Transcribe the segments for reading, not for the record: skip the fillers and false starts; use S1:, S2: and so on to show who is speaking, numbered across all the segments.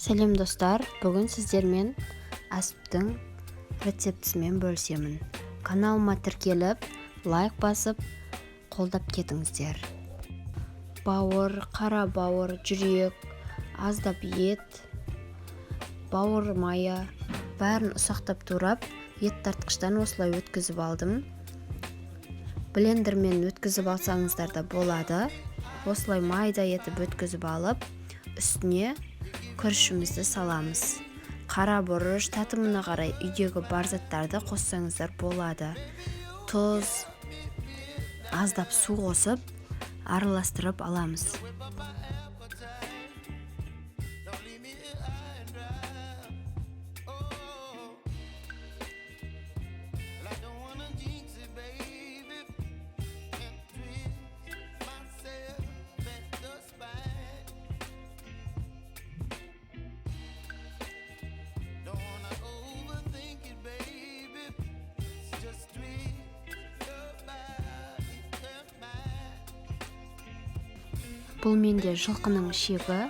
S1: Сәлем достар, бүгін сіздермен әсіптің рецептісімен бөлісемін. Каналыма тіркеліп, лайк басып, қолдап кетіңіздер. Бауыр, қара бауыр, жүрек, аздап ет, бауыр майы, бәрін ұсақтап турап, ет тартқыштан осылай өткізіп алдым. Блендермен өткізіп алсаңыздар да болады. Осылай майда етіп өткізіп алып, үстіне күрішімізді саламыз. Қара бұрыш, татымына қарай үйдегі бар заттарды қоссаңыздар болады. Тұз, аздап су қосып, араластырып аламыз. Бұл менде жылқының шегі.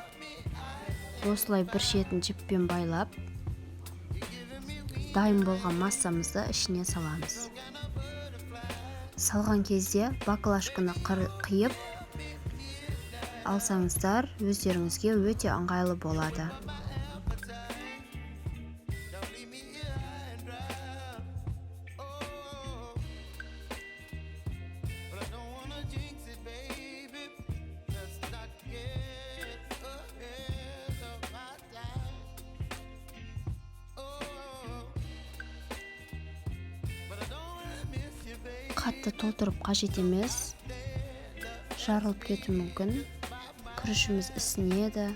S1: Осылай бір шетін жіппен байлап, дайын болған массамызды ішіне саламыз. Салған кезде баклажканы қиып алсаңыздар, өздеріңізге өте ыңғайлы болады. Қатты толтырып қажет емес, жарылып кетуі мүмкін. Күрішіміз ісінеді,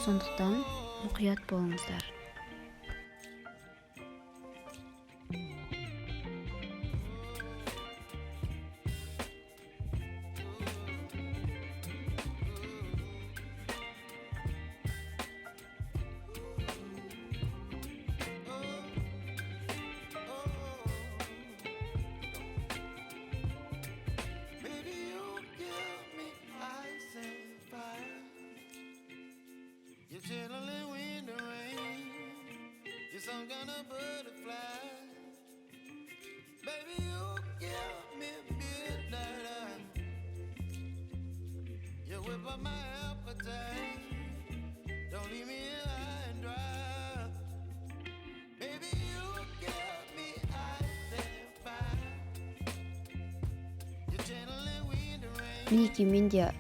S1: сондықтан мұқият болыңыздар.
S2: You're chilling in the rain. You're some kind of butterfly. Baby, you give me midnight. You whip up my appetite. Don't leave me high and dry. Baby, you give me ice and fire. You're chilling in the rain.
S1: Мінекей менде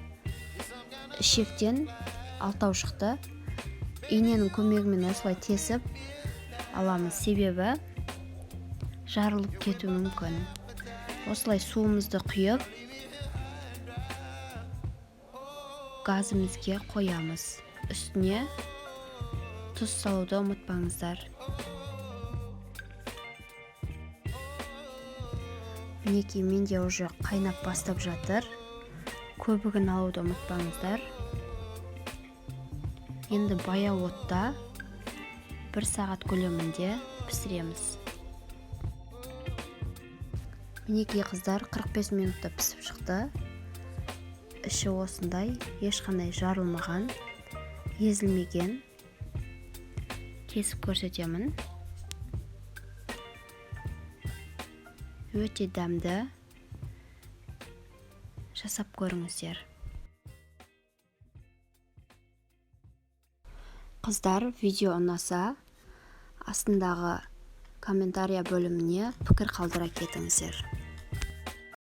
S1: ішектен алтау шықты. Иненің көмегімен осылай тесіп аламыз, себебі жарылып кетуі мүмкін. Осылай суымызды құйып, газымызге қоямыз. Үстіне тұз салуды ұмытпаңыздар. Мінекей менде уже қайнап бастап жатыр. Көбігін алуды ұмытпаңыздар. Енді баяу отта 1 сағат көлемінде пісіреміз. Мінекей қыздар 45 минутта пісіп шықты. Іші осындай, ешқандай жарылмаған, езілмеген. Кесіп көрсетемін. Өте дәмді. Жасап көріңіздер. Қыздар, видео ұнаса, астындағы комментария бөліміне пікір қалдыра кетіңіздер.